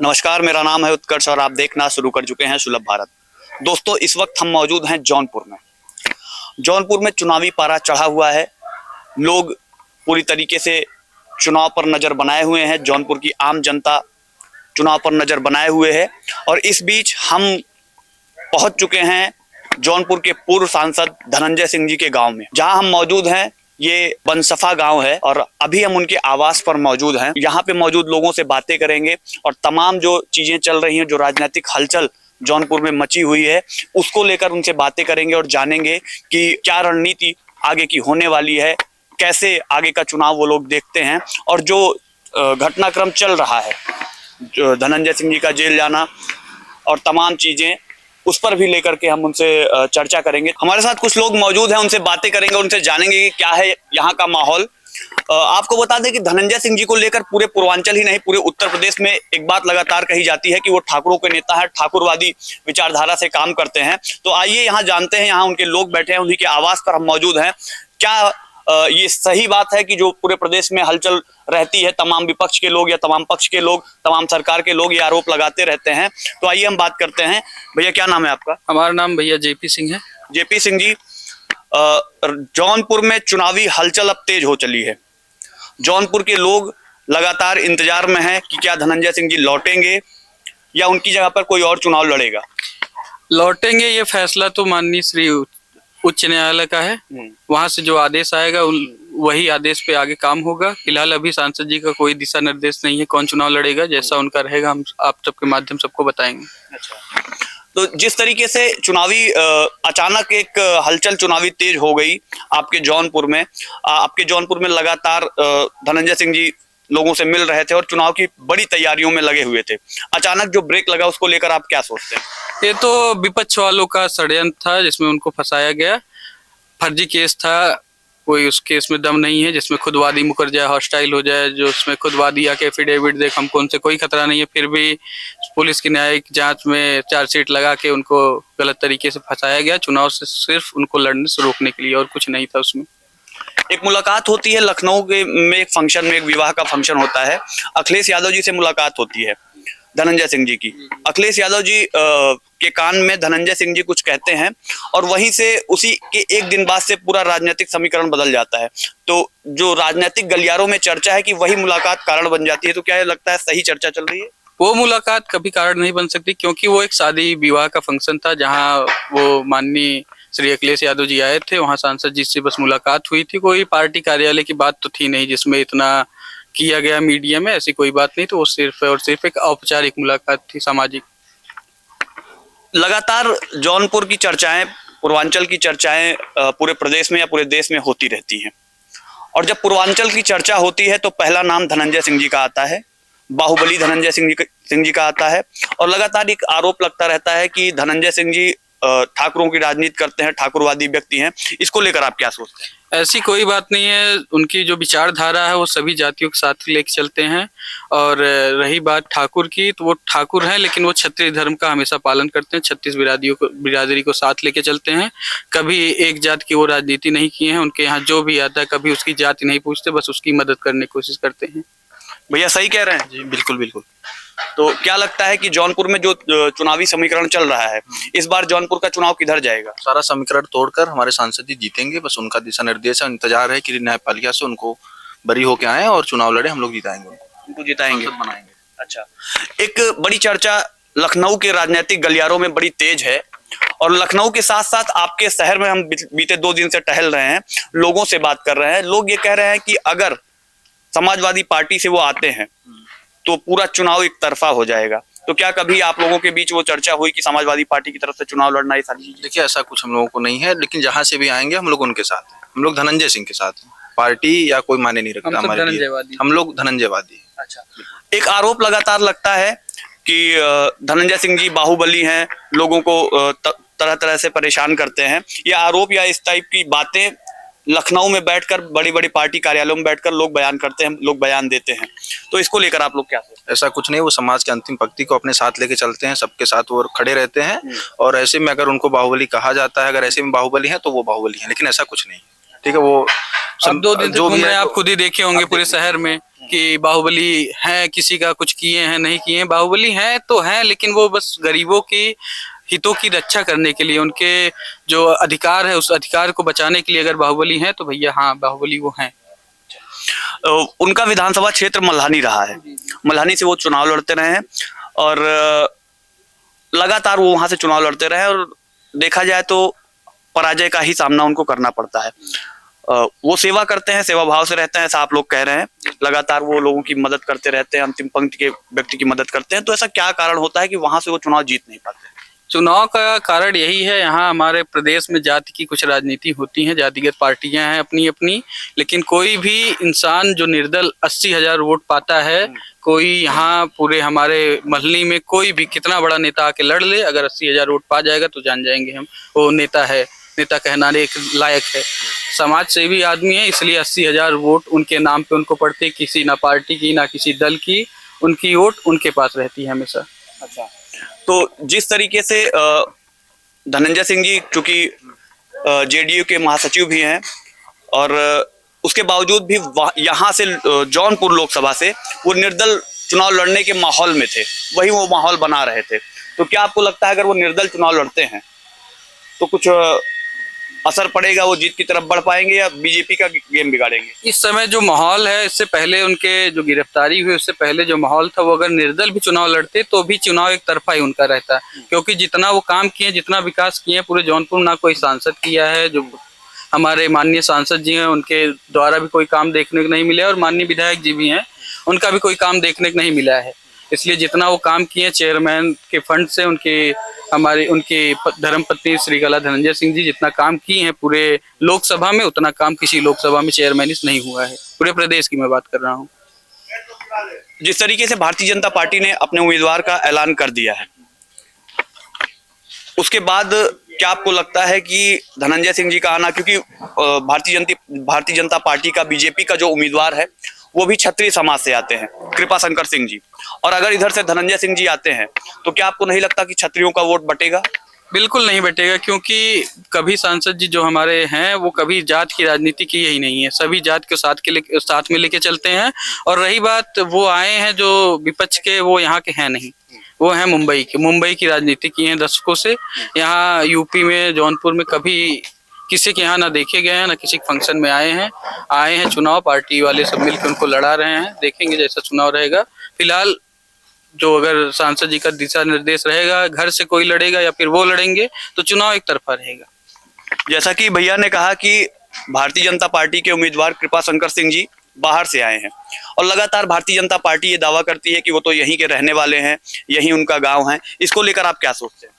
नमस्कार, मेरा नाम है उत्कर्ष और आप देखना शुरू कर चुके हैं सुलभ भारत। दोस्तों, इस वक्त हम मौजूद हैं जौनपुर में। जौनपुर में चुनावी पारा चढ़ा हुआ है। लोग पूरी तरीके से चुनाव पर नजर बनाए हुए हैं। जौनपुर की आम जनता चुनाव पर नजर बनाए हुए है और इस बीच हम पहुंच चुके हैं जौनपुर के पूर्व सांसद धनंजय सिंह जी के गांव में। जहां हम मौजूद हैं ये बनसफा गांव है और अभी हम उनके आवास पर मौजूद हैं। यहाँ पे मौजूद लोगों से बातें करेंगे और तमाम जो चीजें चल रही हैं, जो राजनीतिक हलचल जौनपुर में मची हुई है, उसको लेकर उनसे बातें करेंगे और जानेंगे कि क्या रणनीति आगे की होने वाली है, कैसे आगे का चुनाव वो लोग देखते हैं और जो घटनाक्रम चल रहा है, जो धनंजय सिंह जी का जेल जाना और तमाम चीजें, उस पर भी लेकर के हम उनसे चर्चा करेंगे। हमारे साथ कुछ लोग मौजूद हैं, उनसे बातें करेंगे, उनसे जानेंगे कि क्या है यहाँ का माहौल। आपको बता दें कि धनंजय सिंह जी को लेकर पूरे पूर्वांचल ही नहीं, पूरे उत्तर प्रदेश में एक बात लगातार कही जाती है कि वो ठाकुरों के नेता है, ठाकुरवादी विचारधारा से काम करते हैं। तो आइए यहाँ जानते हैं, यहाँ उनके लोग बैठे हैं, उन्हीं के आवास पर हम मौजूद हैं। क्या ये सही बात है कि जो पूरे प्रदेश में हलचल रहती है, तमाम विपक्ष के लोग या तमाम पक्ष के लोग, तमाम सरकार के लोग ये आरोप लगाते रहते हैं? तो आइए हम बात करते हैं। भैया, क्या नाम है आपका? हमारा नाम भैया जेपी सिंह है। जेपी सिंह जी, जौनपुर में चुनावी हलचल अब तेज हो चली है। जौनपुर के लोग लगातार इंतजार में हैं कि क्या धनंजय सिंह जी लौटेंगे या उनकी जगह पर कोई और चुनाव लड़ेगा। लौटेंगे ये फैसला तो माननीय श्री उच्च न्यायालय का है। वहां से जो आदेश आएगा वही आदेश पे आगे काम होगा। फिलहाल अभी सांसद जी का कोई दिशा निर्देश नहीं है कौन चुनाव लड़ेगा। जैसा उनका रहेगा हम आप सबके माध्यम सबको बताएंगे। अच्छा, तो जिस तरीके से चुनावी अचानक एक हलचल चुनावी तेज हो गई आपके जौनपुर में लगातार धनंजय सिंह जी लोगों से मिल रहे थे और चुनाव की बड़ी तैयारियों में लगे हुए थे। अचानक जो ब्रेक लगा, उसको लेकर आप क्या सोचते हैं? ये तो विपक्ष वालों का षड्यंत्र था जिसमें उनको फंसाया गया। फर्जी केस था, कोई उस केस में दम नहीं है जिसमें खुदवादी मुकर जाए, हॉस्टाइल हो जाए, जो उसमें खुदवादी आके एफिडेविट दे, हमको उनसे कोई खतरा नहीं है। फिर भी पुलिस की न्यायिक जांच में चार्जशीट लगा के उनको गलत तरीके से फंसाया गया। चुनाव से सिर्फ उनको लड़ने से रोकने के लिए, और कुछ नहीं था उसमें। एक मुलाकात होती है लखनऊ के में, एक फंक्शन में, एक विवाह का फंक्शन होता है। अखिलेश यादव जी से मुलाकात होती है धनंजय सिंह जी की। अखिलेश यादव जी के कान में धनंजय सिंह जी कुछ कहते हैं और वहीं से उसी के एक दिन बाद से पूरा राजनीतिक समीकरण बदल जाता है। तो जो राजनीतिक गलियारों में चर्चा है कि वही मुलाकात कारण बन जाती है, तो क्या लगता है सही चर्चा चल रही है? वो मुलाकात कभी कारण नहीं बन सकती क्योंकि वो एक शादी विवाह का फंक्शन था जहाँ वो माननीय श्री अखिलेश यादव जी आए थे। वहाँ सांसद जी से बस मुलाकात हुई थी। कोई पार्टी कार्यालय की बात तो थी नहीं जिसमें इतना किया गया मीडिया में, ऐसी कोई बात नहीं। तो वो सिर्फ और सिर्फ एक औपचारिक मुलाकात थी, सामाजिक। लगातार जौनपुर की चर्चाएं, पूर्वांचल की चर्चाएं पूरे प्रदेश में या पूरे देश में होती रहती हैं और जब पूर्वांचल की चर्चा होती है तो पहला नाम धनंजय सिंह जी का आता है, बाहुबली धनंजय सिंह जी का आता है और लगातार एक आरोप लगता रहता है कि धनंजय सिंह जी ठाकुरों की राजनीति करते हैं, ठाकुरवादी व्यक्ति हैं। इसको लेकर आप क्या सोचते हैं? ऐसी कोई बात नहीं है। उनकी जो विचारधारा है वो सभी जातियों के साथ लेके चलते हैं। और रही बात ठाकुर की, तो वो ठाकुर हैं लेकिन वो क्षत्रिय धर्म का हमेशा पालन करते हैं। 36 बिरादरी को साथ लेके चलते हैं। कभी एक जात की वो राजनीति नहीं किए हैं। उनके यहाँ जो भी आता है कभी उसकी जाति नहीं पूछते, बस उसकी मदद करने की कोशिश करते हैं। भैया सही कह रहे हैं? जी बिल्कुल बिल्कुल। तो क्या लगता है कि जौनपुर में जो चुनावी समीकरण चल रहा है, इस बार जौनपुर का चुनाव किधर जाएगा? सारा समीकरण तोड़कर हमारे सांसद जी जीतेंगे। बस उनका दिशा निर्देश है, इंतजार है कि न्यायपालिका से उनको बरी होके आए और चुनाव लड़े। हम लोग जिताएंगे, उनको जिताएंगे, बनाएंगे। अच्छा, एक बड़ी चर्चा लखनऊ के राजनीतिक गलियारों में बड़ी तेज है और लखनऊ के साथ साथ आपके शहर में हम बीते 2 दिन से टहल रहे हैं, लोगों से बात कर रहे हैं। लोग ये कह रहे हैं कि अगर समाजवादी पार्टी से वो आते हैं तो पूरा चुनाव एक तरफा हो जाएगा। तो क्या कभी आप लोगों के बीच वो चर्चा हुई कि समाजवादी पार्टी की तरफ से चुनाव लड़ना? ये सारी चीजें, देखिए ऐसा कुछ हम लोगों को नहीं है, लेकिन जहां से भी आएंगे हम लोग उनके साथ हैं। हम लोग धनंजय सिंह के साथ हैं। पार्टी या कोई माने नहीं रखता हमारे लिए। हम लोग धनंजयवादी। अच्छा, एक आरोप लगातार लगता है कि धनंजय सिंह जी बाहुबली हैं, लोगों को तरह तरह से परेशान करते हैं। ये आरोप या इस टाइप की बातें लखनऊ में बैठकर, बड़ी बड़ी पार्टी कार्यालयों में बैठकर लोग बयान करते हैं, लोग बयान देते हैं। तो इसको लेकर आप लोग क्या सोचते हैं? ऐसा कुछ नहीं, वो समाज के अंतिम पंक्ति को अपने साथ लेके चलते हैं, सबके साथ वो खड़े रहते हैं। और ऐसे में अगर उनको बाहुबली कहा जाता है, अगर ऐसे में बाहुबली है तो वो बाहुबली है, लेकिन ऐसा कुछ नहीं। ठीक है, वो अब 2 दिन जो भी आप खुद ही देखे होंगे पूरे शहर में कि बाहुबली है, किसी का कुछ किए हैं नहीं किए हैं। बाहुबली हैं तो हैं, लेकिन वो बस गरीबों की हितों की रक्षा करने के लिए, उनके जो अधिकार है उस अधिकार को बचाने के लिए अगर बाहुबली हैं तो भैया हाँ बाहुबली वो हैं। उनका विधानसभा क्षेत्र मल्हानी रहा है, मल्हानी से वो चुनाव लड़ते रहे हैं और लगातार वो वहां से चुनाव लड़ते रहे और देखा जाए तो पराजय का ही सामना उनको करना पड़ता है। वो सेवा करते हैं, सेवा भाव से रहते हैं, ऐसा आप लोग कह रहे हैं। लगातार वो लोगों की मदद करते रहते हैं, अंतिम पंक्ति के व्यक्ति की मदद करते हैं। तो ऐसा क्या कारण होता है कि वहां से वो चुनाव जीत नहीं पाते? चुनाव का कारण यही है, यहाँ हमारे प्रदेश में जाति की कुछ राजनीति होती है, जातिगत पार्टियां हैं अपनी अपनी, लेकिन कोई भी इंसान जो निर्दल 80,000 वोट पाता है, कोई यहाँ पूरे हमारे महल्ली में कोई भी कितना बड़ा नेता आके लड़ ले, अगर 80,000 वोट पा जाएगा तो जान जाएंगे हम वो नेता है, नेता कहलाने के लायक है। समाज सेवी आदमी है, इसलिए 80,000 वोट उनके नाम पे उनको पड़ते, किसी ना पार्टी की ना किसी दल की, उनकी वोट उनके पास रहती है हमेशा। अच्छा, तो जिस तरीके से धनंजय सिंह जी चूंकि जेडीयू के महासचिव भी हैं और उसके बावजूद भी यहाँ से जौनपुर लोकसभा से वो निर्दल चुनाव लड़ने के माहौल में थे, वही वो माहौल बना रहे थे। तो क्या आपको लगता है अगर वो निर्दल चुनाव लड़ते हैं तो कुछ असर पड़ेगा, वो जीत की तरफ बढ़ पाएंगे या बीजेपी का गेम बिगाड़ेंगे? इस समय जो माहौल है, इससे पहले उनके जो गिरफ्तारी हुई उससे पहले जो माहौल था, वो अगर निर्दल भी चुनाव लड़ते तो भी चुनाव एक तरफा ही उनका रहता, क्योंकि जितना वो काम किए, जितना विकास किए पूरे जौनपुर, ना कोई सांसद किया है। जो हमारे माननीय सांसद जी हैं उनके द्वारा भी कोई काम देखने को नहीं मिला और माननीय विधायक जी भी हैं, उनका भी कोई काम देखने को नहीं मिला है। इसलिए जितना वो काम किए चेयरमैन के फंड से, उनकी धर्मपत्नी श्री कला धनंजय सिंह जी जितना काम किए हैं पूरे लोकसभा में, उतना काम किसी लोकसभा में चेयरमैन नहीं हुआ है। पूरे प्रदेश की मैं बात कर रहा हूँ। जिस तरीके से भारतीय जनता पार्टी ने अपने उम्मीदवार का ऐलान कर दिया है, उसके बाद क्या आपको लगता है कि धनंजय सिंह जी का आना, क्योंकि भारतीय जनता पार्टी का, बीजेपी का जो उम्मीदवार है वो भी क्षत्रिय समाज से आते हैं, कृपा शंकर सिंह जी, और अगर इधर से धनंजय सिंह जी आते हैं तो क्या आपको नहीं लगता कि क्षत्रियों का वोट बटेगा? बिल्कुल नहीं बटेगा, क्योंकि कभी सांसद जी जो हमारे हैं वो कभी जात की राजनीति की ही नहीं है, सभी जात के साथ में लेके चलते हैं। और रही बात वो आए हैं जो विपक्ष के, वो यहाँ के हैं नहीं, वो हैं मुंबई के, मुंबई की राजनीति की हैं दशकों से। यहाँ यूपी में, जौनपुर में कभी किसी के यहाँ ना देखे गए हैं, ना किसी फंक्शन में आए हैं चुनाव पार्टी वाले सब मिलकर उनको लड़ा रहे हैं। देखेंगे जैसा चुनाव रहेगा। फिलहाल जो अगर सांसद जी का दिशा निर्देश रहेगा, घर से कोई लड़ेगा या फिर वो लड़ेंगे, तो चुनाव एक तरफा रहेगा। जैसा कि भैया ने कहा कि भारतीय जनता पार्टी के उम्मीदवार कृपा शंकर सिंह जी बाहर से आए हैं और लगातार भारतीय जनता पार्टी ये दावा करती है कि वो तो यहीं के रहने वाले हैं, यहीं उनका गांव है। इसको लेकर आप क्या सोचते हैं?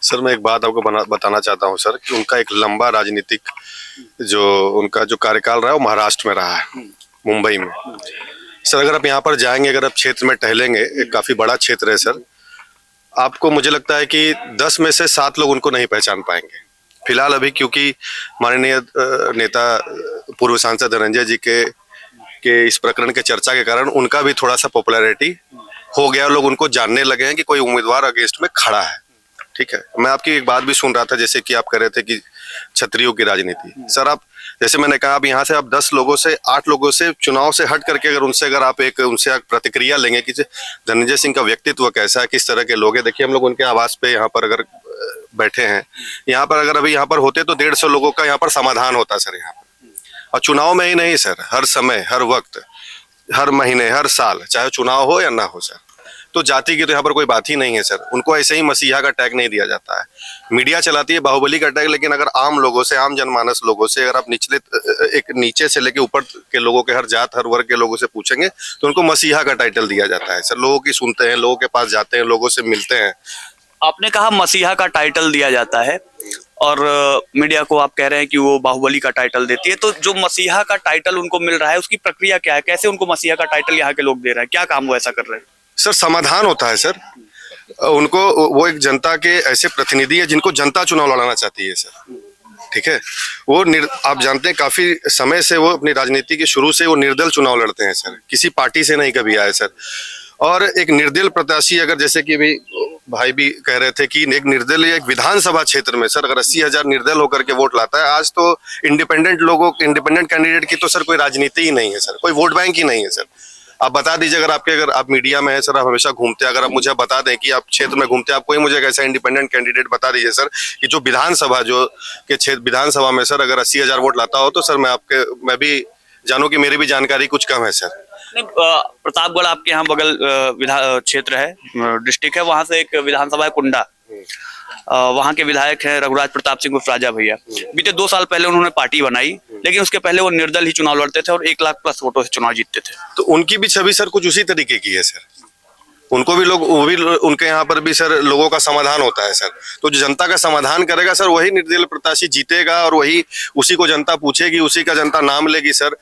सर, मैं एक बात आपको बताना चाहता हूं सर, कि उनका एक लंबा राजनीतिक उनका जो कार्यकाल रहा है वो महाराष्ट्र में रहा है, मुंबई में। सर, अगर आप यहाँ पर जाएंगे, अगर आप क्षेत्र में टहलेंगे, एक काफी बड़ा क्षेत्र है सर, आपको मुझे लगता है कि 10 में से 7 लोग उनको नहीं पहचान पाएंगे फिलहाल अभी, क्योंकि माननीय नेता पूर्व सांसद धनंजय जी के इस प्रकरण के चर्चा के कारण उनका भी थोड़ा सा पॉपुलैरिटी हो गया, लोग उनको जानने लगे हैं कि कोई उम्मीदवार अगेंस्ट में खड़ा है। ठीक है, मैं आपकी एक बात भी सुन रहा था, जैसे कि आप कह रहे थे कि क्षत्रियों की राजनीति। सर, आप जैसे मैंने कहा, अब यहाँ से आप 10 लोगों से, 8 लोगों से चुनाव से हट करके अगर उनसे प्रतिक्रिया लेंगे कि धनंजय सिंह का व्यक्तित्व कैसा है, किस तरह के लोग हैं। देखिए, हम लोग उनके आवास पे यहाँ पर अगर बैठे हैं, यहाँ पर अगर अभी यहाँ पर होते तो 150 लोगों का यहाँ पर समाधान होता सर यहाँ पर। और चुनाव में ही नहीं सर, हर समय, हर वक्त, हर महीने, हर साल, चाहे चुनाव हो या ना हो सर, तो जाति की तो यहाँ पर कोई बात ही नहीं है सर। उनको ऐसे ही मसीहा का टैग नहीं दिया जाता है। मीडिया चलाती है बाहुबली का टैग, लेकिन अगर आम लोगों से, आम जनमानस लोगों से, अगर आप नीचे से लेके ऊपर के लोगों के, हर जात हर वर्ग के लोगों से पूछेंगे तो उनको मसीहा का टाइटल दिया जाता है सर। लोगों की सुनते हैं, लोगों के पास जाते हैं, लोगों से मिलते हैं। आपने कहा मसीहा का टाइटल दिया जाता है और मीडिया को आप कह रहे हैं कि वो बाहुबली का टाइटल देती है, तो जो मसीहा का टाइटल उनको मिल रहा है उसकी प्रक्रिया क्या है? कैसे उनको मसीहा का टाइटल यहाँ के लोग दे रहे हैं? क्या काम वो ऐसा कर रहे हैं? सर, समाधान होता है सर। उनको, वो एक जनता के ऐसे प्रतिनिधि है जिनको जनता चुनाव लड़ाना चाहती है सर। ठीक है, वो आप जानते हैं काफी समय से वो अपनी राजनीति के शुरू से वो निर्दल चुनाव लड़ते हैं सर, किसी पार्टी से नहीं कभी आए सर। और एक निर्दल प्रत्याशी, अगर जैसे कि भाई भी कह रहे थे कि एक निर्दल, एक विधानसभा क्षेत्र में सर अगर 80,000 निर्दल होकर के वोट लाता है, आज तो इंडिपेंडेंट कैंडिडेट की तो सर कोई राजनीति ही नहीं है सर, कोई वोट बैंक ही नहीं है सर। आप बता दीजिए, अगर आप मीडिया में है सर, आप हमेशा घूमते हैं, अगर आप मुझे बता दें कि आप क्षेत्र में घूमते हैं, आप कोई मुझे एक ऐसा इंडिपेंडेंट कैंडिडेट बता दीजिए सर कि जो विधानसभा में सर अगर 80,000 वोट लाता हो तो सर मैं भी जानूं कि मेरी भी जानकारी कुछ कम है सर। नहीं, प्रतापगढ़ आपके यहाँ बगल विधान क्षेत्र है, डिस्ट्रिक्ट है, वहां से एक विधानसभा है कुंडा, वहां के विधायक हैं रघुराज प्रताप सिंह उर्फ राजा भैया। बीते 2 साल पहले उन्होंने पार्टी बनाई, लेकिन उसके पहले वो निर्दल ही चुनाव लड़ते थे और 1 लाख प्लस वोटों से चुनाव जीतते थे। तो उनकी भी छवि सर कुछ उसी तरीके की है सर। उनके यहाँ पर भी सर लोगों का समाधान होता है सर। तो जो जनता का समाधान करेगा सर, वही निर्दलीय प्रत्याशी जीतेगा और उसी को जनता पूछेगी, उसी का जनता नाम लेगी सर।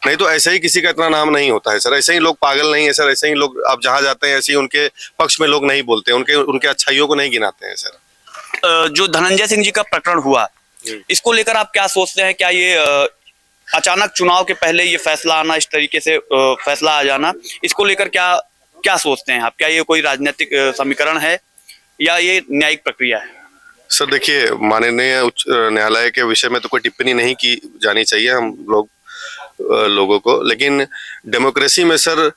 नहीं तो ऐसे ही किसी का इतना नाम नहीं होता है सर। ऐसे ही लोग पागल नहीं है सर, ऐसे ही लोग आप जहाँ जाते हैं ऐसे ही उनके पक्ष में लोग नहीं बोलते, उनके अच्छाइयों को नहीं गिनाते हैं सर। जो धनंजय सिंह जी का प्रकरण हुआ, इसको लेकर आप क्या सोचते हैं? क्या ये अचानक चुनाव के पहले ये फैसला आना, इस तरीके से फैसला आ जाना, इसको लेकर क्या सोचते हैं आप? क्या ये कोई राजनीतिक समीकरण है या ये न्यायिक प्रक्रिया है? सर देखिए, माननीय उच्च न्यायालय के विषय में तो कोई टिप्पणी नहीं की जानी चाहिए हम लोगों को, लेकिन डेमोक्रेसी में सर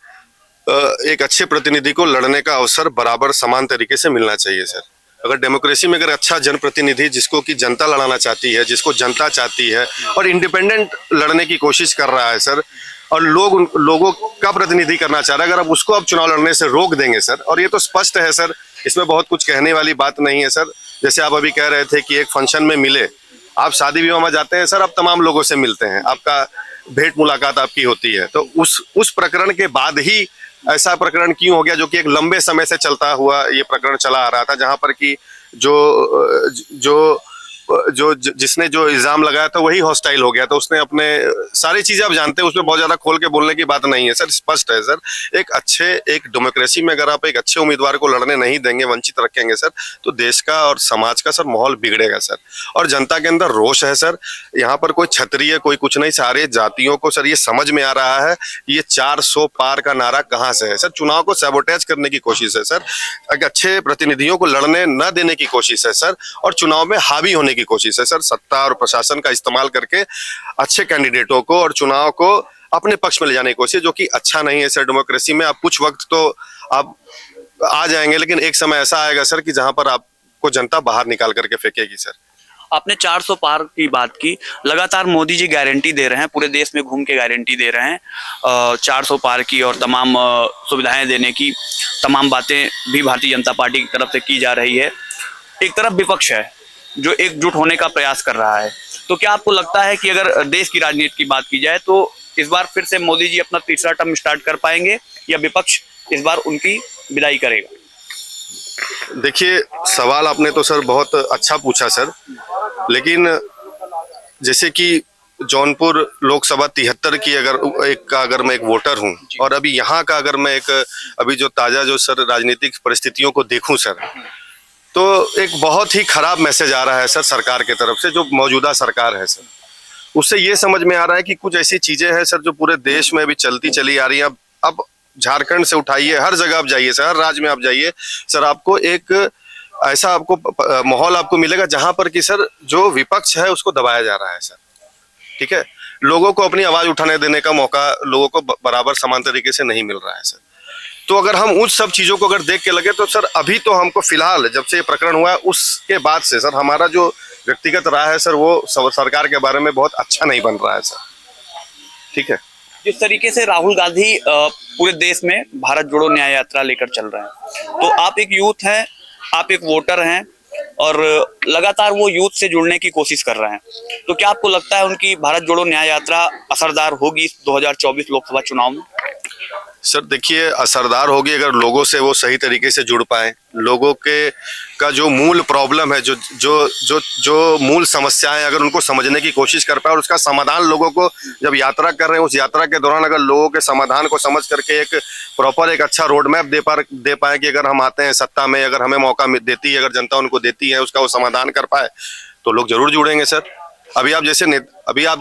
एक अच्छे प्रतिनिधि को लड़ने का अवसर बराबर समान तरीके से मिलना चाहिए सर। अगर डेमोक्रेसी में अगर अच्छा जनप्रतिनिधि जिसको कि जनता लड़ाना चाहती है, जिसको जनता चाहती है और इंडिपेंडेंट लड़ने की कोशिश कर रहा है सर, और लोगों का प्रतिनिधि करना चाह रहा है, अगर आप उसको चुनाव लड़ने से रोक देंगे सर, और ये तो स्पष्ट है सर, इसमें बहुत कुछ कहने वाली बात नहीं है सर। जैसे आप अभी कह रहे थे कि एक फंक्शन में मिले, आप शादी विवाह में जाते हैं सर, आप तमाम लोगों से मिलते हैं, आपका भेंट मुलाकात आपकी होती है। तो उस प्रकरण के बाद ही ऐसा प्रकरण क्यों हो गया, जो कि एक लंबे समय से चलता हुआ ये प्रकरण चला आ रहा था, जहां पर कि जिसने जो इल्जाम लगाया था वही हॉस्टाइल हो गया। तो उसने अपने सारी चीजें आप जानते हैं, उसमें बहुत ज्यादा खोल के बोलने की बात नहीं है सर। स्पष्ट है सर, एक डेमोक्रेसी में अगर आप एक अच्छे उम्मीदवार को लड़ने नहीं देंगे, वंचित रखेंगे सर, तो देश का और समाज का सर माहौल बिगड़ेगा सर। और जनता के अंदर रोष है सर। यहाँ पर कोई क्षत्रिय कोई कुछ नहीं, सारे जातियों को सर ये समझ में आ रहा है ये 400 पार का नारा कहाँ से है सर। चुनाव को सैबोटेज करने की कोशिश है सर, एक अच्छे प्रतिनिधियों को लड़ने न देने की कोशिश है सर, और चुनाव में हावी होने की कोशिश है सर। सत्ता और प्रशासन का इस्तेमाल करके अच्छे कैंडिडेटों को और चुनाव को अपने पक्ष में ले जाने की कोशिश, जो कि अच्छा नहीं है सर। डेमोक्रेसी में आप कुछ वक्त तो आप आ जाएंगे, लेकिन एक समय ऐसा आएगा सर कि जहां पर आपको जनता बाहर निकाल करके फेंकेगी सर। आपने 400 पार की बात की, लगातार मोदी जी गारंटी दे रहे हैं, पूरे देश में घूम के गारंटी दे रहे हैं 400 पार की और तमाम सुविधाएं देने की, तमाम बातें भी भारतीय जनता पार्टी की तरफ से की जा रही है। एक तरफ विपक्ष है जो एकजुट होने का प्रयास कर रहा है। तो क्या आपको लगता है कि अगर देश की राजनीति की बात की जाए तो इस बार फिर से मोदी जी अपना तीसरा टर्म स्टार्ट कर पाएंगे या विपक्ष इस बार उनकी विदाई करेगा? देखिए, सवाल आपने तो सर बहुत अच्छा पूछा सर, लेकिन जैसे कि जौनपुर लोकसभा 73 की अगर मैं एक वोटर हूं, और अभी यहाँ का अगर मैं अभी जो ताजा जो सर राजनीतिक परिस्थितियों को देखूं सर, तो एक बहुत ही खराब मैसेज आ रहा है सर सरकार की तरफ से, जो मौजूदा सरकार है सर। उससे ये समझ में आ रहा है कि कुछ ऐसी चीजें हैं सर जो पूरे देश में अभी चलती चली आ रही हैं। अब झारखंड से उठाइए, हर जगह आप जाइए सर, हर राज्य में आप जाइए सर, आपको एक ऐसा आपको माहौल आपको मिलेगा जहां पर कि सर जो विपक्ष है उसको दबाया जा रहा है सर। ठीक है, लोगों को अपनी आवाज उठाने देने का मौका लोगों को बराबर समान तरीके से नहीं मिल रहा है सर। तो अगर हम उस सब चीजों को अगर देख के लगे तो सर अभी तो हमको फिलहाल जब से ये प्रकरण हुआ है उसके बाद से सर हमारा जो व्यक्तिगत राय है सर, वो सरकार के बारे में बहुत अच्छा नहीं बन रहा है सर। ठीक है, जिस तरीके से राहुल गांधी पूरे देश में भारत जोड़ो न्याय यात्रा लेकर चल रहे हैं, तो आप एक यूथ हैं, आप एक वोटर हैं और लगातार वो यूथ से जुड़ने की कोशिश कर रहे हैं, तो क्या आपको लगता है उनकी भारत जोड़ो न्याय यात्रा असरदार होगी इस 2024 लोकसभा चुनाव में? सर देखिए, असरदार होगी अगर लोगों से वो सही तरीके से जुड़ पाए। लोगों का जो मूल प्रॉब्लम है, जो मूल समस्याएं, अगर उनको समझने की कोशिश कर पाए और उसका समाधान लोगों को जब यात्रा कर रहे हैं उस यात्रा के दौरान अगर लोगों के समाधान को समझ करके एक प्रॉपर एक अच्छा रोड मैप दे पाए कि अगर हम आते हैं सत्ता में, अगर हमें मौका देती है, अगर जनता उनको देती है, उसका वो समाधान कर पाए, तो लोग जरूर जुड़ेंगे सर। अभी आप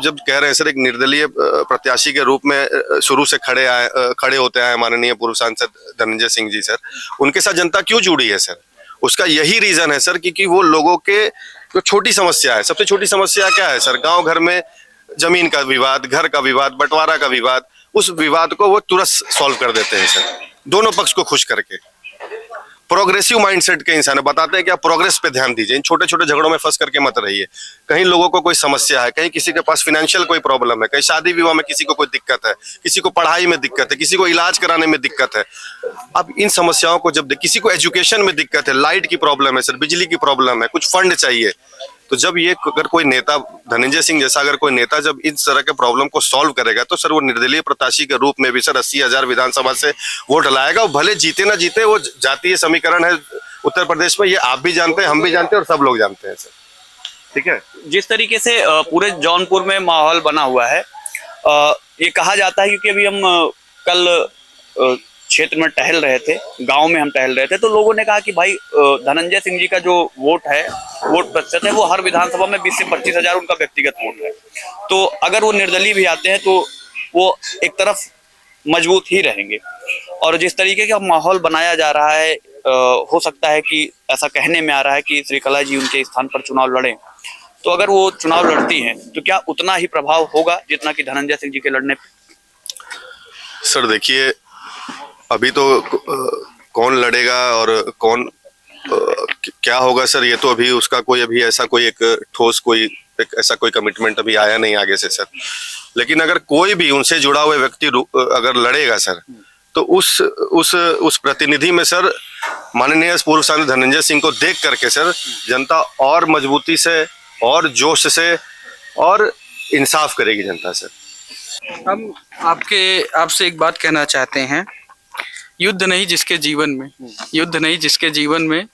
जब कह रहे हैं सर एक निर्दलीय प्रत्याशी के रूप में शुरू से खड़े होते आए माननीय पूर्व सांसद धनंजय सिंह जी सर, उनके साथ जनता क्यों जुड़ी है सर? उसका यही रीजन है सर क्योंकि वो लोगों के जो छोटी समस्या है, सबसे छोटी समस्या क्या है सर? गांव घर में जमीन का विवाद, घर का विवाद, बंटवारा का विवाद, उस विवाद को वो तुरंत सॉल्व कर देते हैं सर, दोनों पक्ष को खुश करके। प्रोग्रेसिव माइंडसेट के इंसान है, बताते हैं कि आप प्रोग्रेस पे ध्यान दीजिए, इन छोटे छोटे झगड़ों में फंस करके मत रहिए। कहीं लोगों को कोई समस्या है, कहीं किसी के पास फाइनेंशियल कोई प्रॉब्लम है, कहीं शादी विवाह में किसी को कोई दिक्कत है, किसी को पढ़ाई में दिक्कत है, किसी को इलाज कराने में दिक्कत है। अब इन समस्याओं को जब किसी को एजुकेशन में दिक्कत है, लाइट की प्रॉब्लम है सर, बिजली की प्रॉब्लम है, कुछ फंड चाहिए, तो जब ये अगर कोई नेता, धनंजय सिंह जैसा अगर कोई नेता जब इस तरह के प्रॉब्लम को सॉल्व करेगा, तो सर वो निर्दलीय प्रत्याशी के रूप में भी सर 80,000 विधानसभा से वोट लाएगा। भले जीते ना जीते, वो जातीय समीकरण है उत्तर प्रदेश में, ये आप भी जानते हैं, हम भी जानते हैं और सब लोग जानते हैं सर। ठीक है, जिस तरीके से पूरे जौनपुर में माहौल बना हुआ है, ये कहा जाता है, क्योंकि अभी हम कल क्षेत्र में टहल रहे थे, गांव में हम टहल रहे थे, तो लोगों ने कहा कि भाई धनंजय सिंह जी का जो वोट प्रतिशत है वो हर विधानसभा में 20 से 25 हजार उनका व्यक्तिगत वोट है। तो अगर वो निर्दलीय भी आते हैं तो वो एक तरफ मजबूत ही रहेंगे। और जिस तरीके का माहौल बनाया जा रहा है, हो सकता है कि ऐसा कहने में आ रहा है कि श्रीकला जी उनके स्थान पर चुनाव लड़ें, तो अगर वो चुनाव लड़ती हैं तो क्या उतना ही प्रभाव होगा जितना कि धनंजय सिंह जी के लड़ने पे? सर देखिए, अभी तो कौन लड़ेगा और कौन क्या होगा सर, ये तो अभी उसका कोई अभी ऐसा कोई एक ठोस कोई एक ऐसा कोई कमिटमेंट अभी आया नहीं आगे से सर। लेकिन अगर कोई भी उनसे जुड़ा हुआ व्यक्ति अगर लड़ेगा सर, तो उस प्रतिनिधि में सर माननीय पूर्व सांसद धनंजय सिंह को देख करके सर जनता और मजबूती से और जोश से और इंसाफ करेगी जनता सर। हम आपसे एक बात कहना चाहते हैं, युद्ध नहीं जिसके जीवन में, युद्ध नहीं जिसके जीवन में,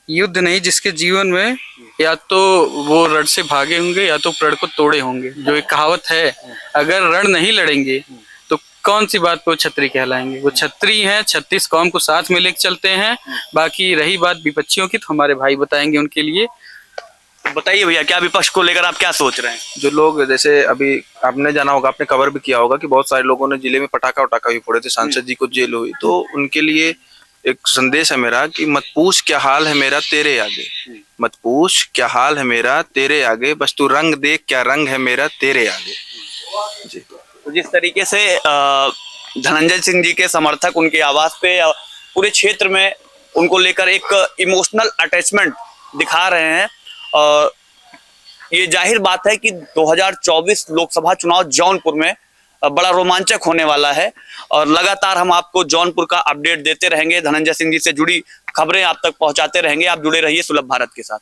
युद्ध नहीं जिसके जीवन में, या तो वो रण से भागे होंगे या तो प्रण को तोड़े होंगे। जो एक कहावत है, अगर रण नहीं लड़ेंगे तो कौन सी बात पे वो छत्री कहलाएंगे। वो छत्री हैं, 36 कौम को साथ में लेकर चलते हैं। बाकी रही बात विपक्षियों की, तो हमारे भाई बताएंगे उनके लिए। बताइए भैया, क्या विपक्ष को लेकर आप क्या सोच रहे हैं? जो लोग, जैसे अभी आपने जाना होगा, आपने कवर भी किया होगा कि बहुत सारे लोगों ने जिले में पटाखा उटाखा भी फोड़े थे, सांसद जी को जेल हुई, तो उनके लिए एक संदेश है मेरा कि मत पूछ क्या हाल है मेरा तेरे आगे, मत पूछ क्या हाल है मेरा तेरे आगे, बस तू रंग देख क्या रंग है मेरा तेरे आगे जी। तो जिस तरीके से धनंजय सिंह जी के समर्थक उनकी आवाज पे पूरे क्षेत्र में उनको लेकर एक इमोशनल अटैचमेंट दिखा रहे हैं, और ये जाहिर बात है कि 2024 लोकसभा चुनाव जौनपुर में बड़ा रोमांचक होने वाला है। और लगातार हम आपको जौनपुर का अपडेट देते रहेंगे, धनंजय सिंह जी से जुड़ी खबरें आप तक पहुंचाते रहेंगे। आप जुड़े रहिए सुलभ भारत के साथ।